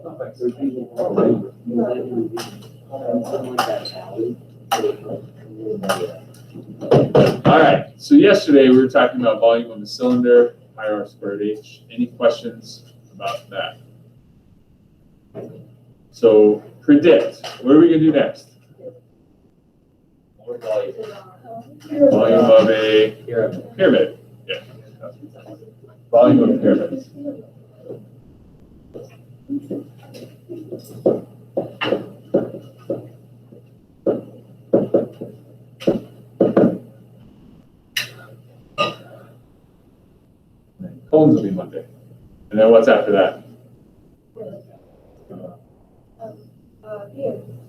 All right, so yesterday we were talking about volume of the cylinder, pi r squared h. Any questions about that? So predict. What are we going to do next? Volume of a pyramid. Yeah. Volume of pyramids. Cones will be Monday. And then what's after that?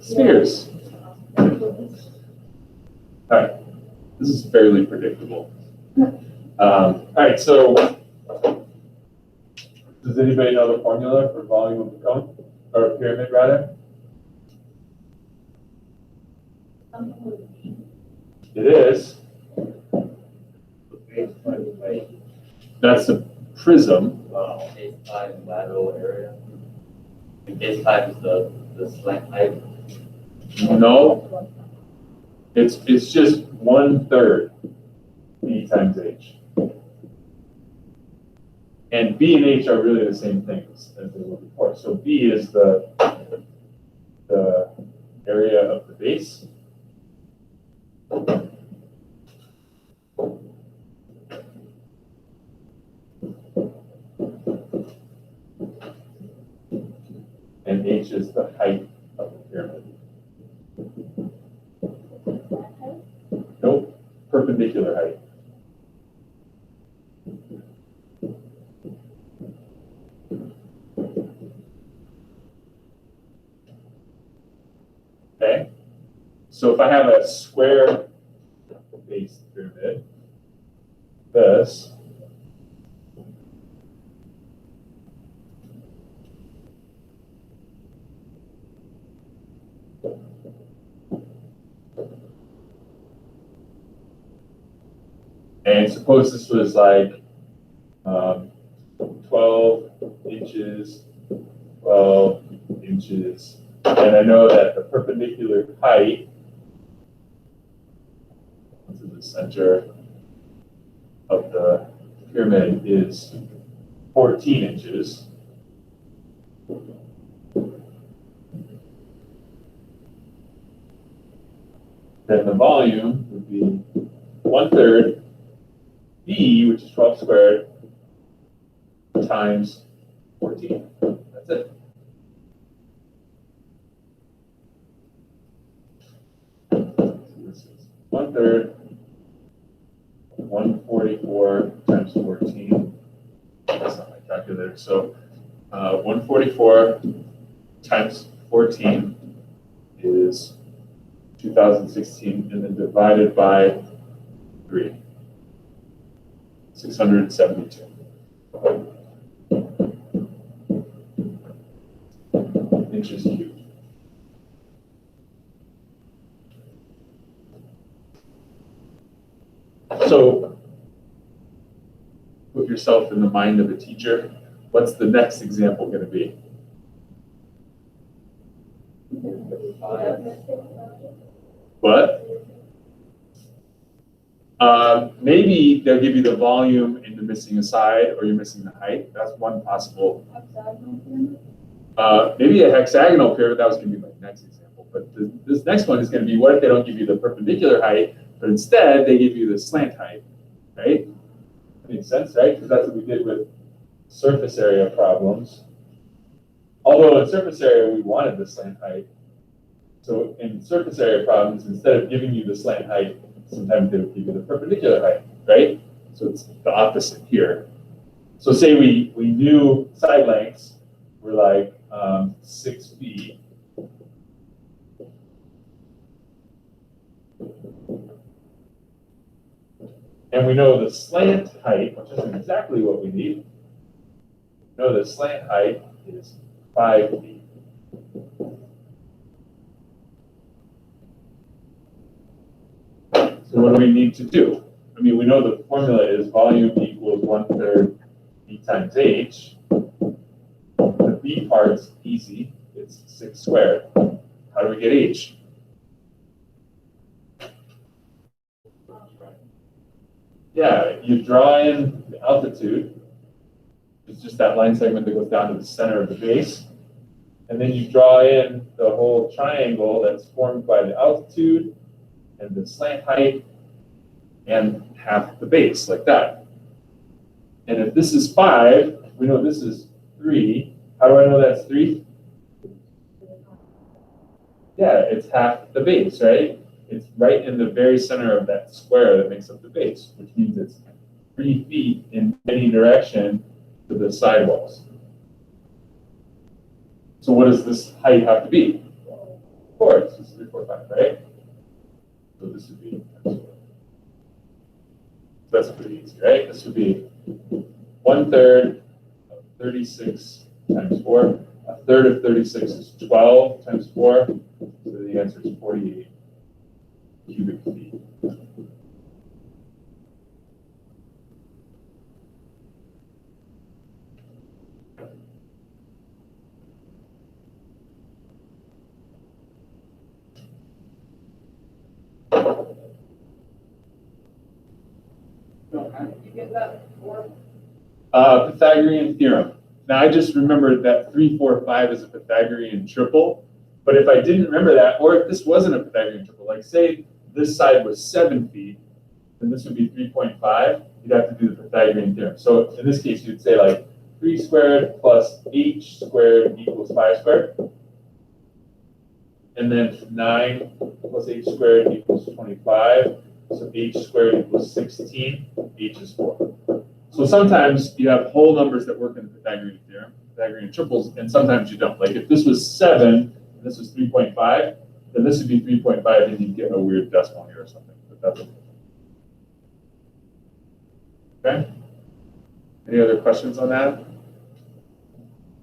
Spheres. All right. This is fairly predictable. All right, so does anybody know the formula for volume of a cone? Or a pyramid, rather? It is. That's a prism. Base 5 lateral area. And base 5 is the slant height. No. It's just 1/3 B times H. And B and H are really the same things as they were before. So B is the area of the base. And H is the height of the pyramid. Nope, perpendicular height. Okay, so if I have a square base pyramid, this and suppose this was like 12 inches, 12 inches, and I know that the perpendicular height to the center of the pyramid is 14 inches. Then the volume would be 1/3 B, which is 12 squared, times 14. That's it. So this is 1/3, 144 times 14. That's not my calculator. So 144 times 14 is 2016, and then divided by 3. 672. Inches cubed. So, put yourself in the mind of a teacher. What's the next example going to be? What? Maybe they'll give you the volume and you're missing a side, or you're missing the height. That's one possible. Maybe a hexagonal pyramid. That was going to be my next example. But this next one is going to be, what if they don't give you the perpendicular height, but instead they give you the slant height, right? That makes sense, right? Because that's what we did with surface area problems. Although in surface area we wanted the slant height. So in surface area problems, instead of giving you the slant height, sometimes they would give you the perpendicular height, right? So it's the opposite here. So say we knew side lengths were like 6 feet. And we know the slant height, which isn't exactly what we need. We know the slant height is 5 feet. So what do we need to do? I mean, we know the formula is volume equals 1/3 B times H. The B b part's easy. It's 6 squared. How do we get h? Yeah, you draw in the altitude. It's just that line segment that goes down to the center of the base. And then you draw in the whole triangle that's formed by the altitude and the slant height and half the base, like that. And if this is 5, we know this is 3. How do I know that's 3? Yeah, it's half the base, right? It's right in the very center of that square that makes up the base, which means it's 3 feet in any direction to the sidewalls. So what does this height have to be? 4. It's just 3, 4, 5, right? So this would be, that's pretty easy, right? This would be 1/3 of 36 times 4. 1/3 of 36 is 12 times 4. So the answer is 48 cubic feet. How did you get that for? Pythagorean theorem. Now I just remembered that 3, 4, 5 is a Pythagorean triple. But if I didn't remember that, or if this wasn't a Pythagorean triple, like say this side was 7 feet, then this would be 3.5. You'd have to do the Pythagorean theorem. So in this case, you'd say like 3 squared plus h squared equals 5 squared. And then 9 plus h squared equals 25. So h squared equals 16. H is 4. So sometimes you have whole numbers that work in the Pythagorean theorem, Pythagorean triples, and sometimes you don't. Like if this was 7 and this was 3.5, then this would be 3.5 and you'd get a weird decimal here or something. But that's okay. Okay? Any other questions on that?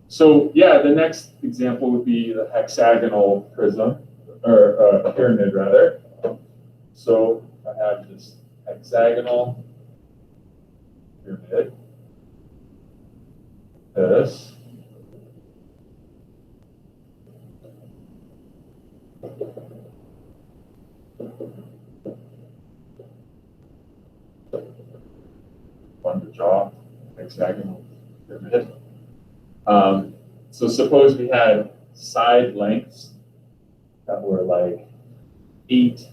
So yeah, the next example would be the hexagonal prism, or pyramid rather. So I have this hexagonal pyramid. This. Fun to draw, hexagonal pyramid. So suppose we had side lengths that were like 8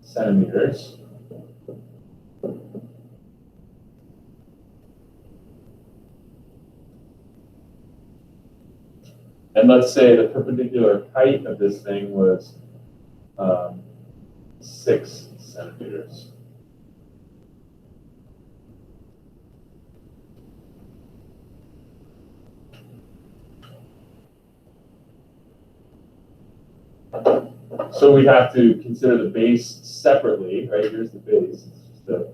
centimeters. And let's say the perpendicular height of this thing was 6 centimeters. So we have to consider the base separately, right? Here's the base. It's just a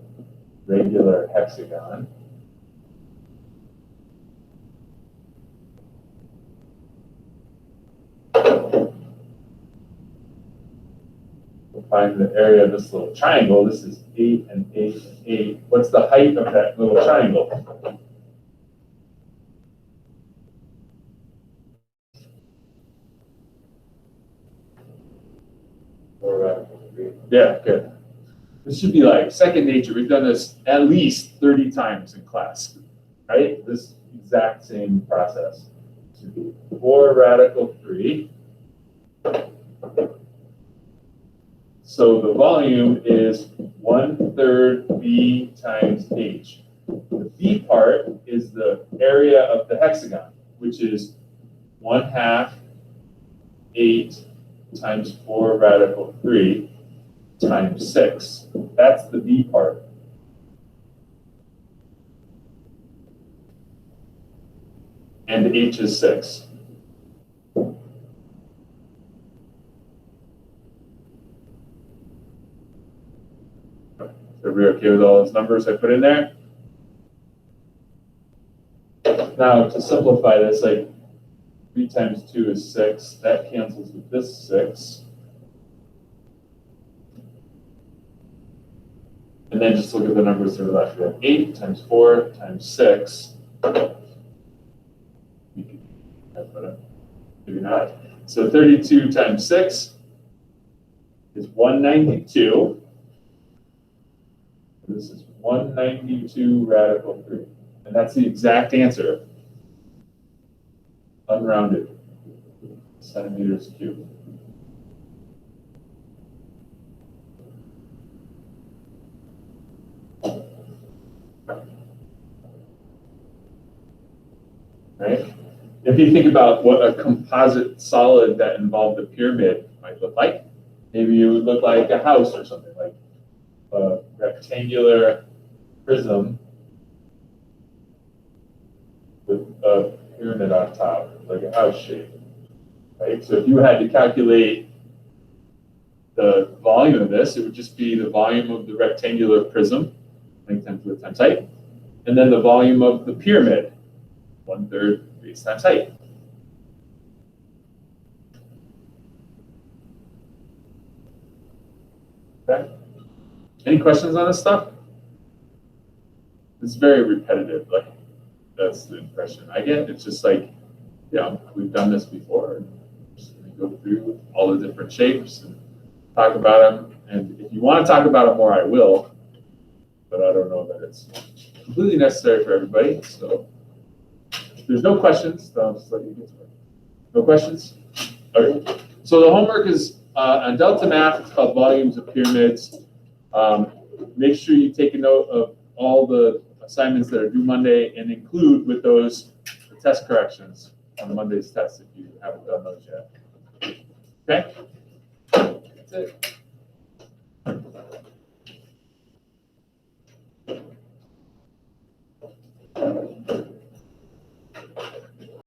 regular hexagon. We'll find the area of this little triangle. This is 8 and 8 and 8. What's the height of that little triangle? Yeah, good. This should be like second nature. We've done this at least 30 times in class, right? This exact same process. This should be 4 radical 3. So the volume is 1/3 b times h. The b part is the area of the hexagon, which is 1/2 8 times 4 radical 3 times 6. That's the b part. And h is 6. Everybody okay with all those numbers I put in there? Now to simplify this, like 3 times 2 is 6. That cancels with this 6. And then just look at the numbers to the left. We have 8 times 4 times 6. but maybe not. So 32 times 6 is 192. This is 192 radical 3. And that's the exact answer, unrounded, centimeters cubed. Right? If you think about what a composite solid that involved a pyramid might look like, maybe it would look like a house or something, like a rectangular prism with a pyramid on top, like a house shape. Right? So if you had to calculate the volume of this, it would just be the volume of the rectangular prism, length times width times height, and then the volume of the pyramid, 1/3 base times height. Okay. Any questions on this stuff? It's very repetitive. Like that's the impression I get. It's just like, yeah, we've done this before. And just go through all the different shapes and talk about them. And if you want to talk about them more, I will. But I don't know that it's completely necessary for everybody. So if there's no questions, then I'll just let you get to it. No questions? Okay. So the homework is on Delta Math. It's called Volumes of Pyramids. Make sure you take a note of all the assignments that are due Monday and include with those the test corrections on Monday's test if you haven't done those yet. Okay? That's it.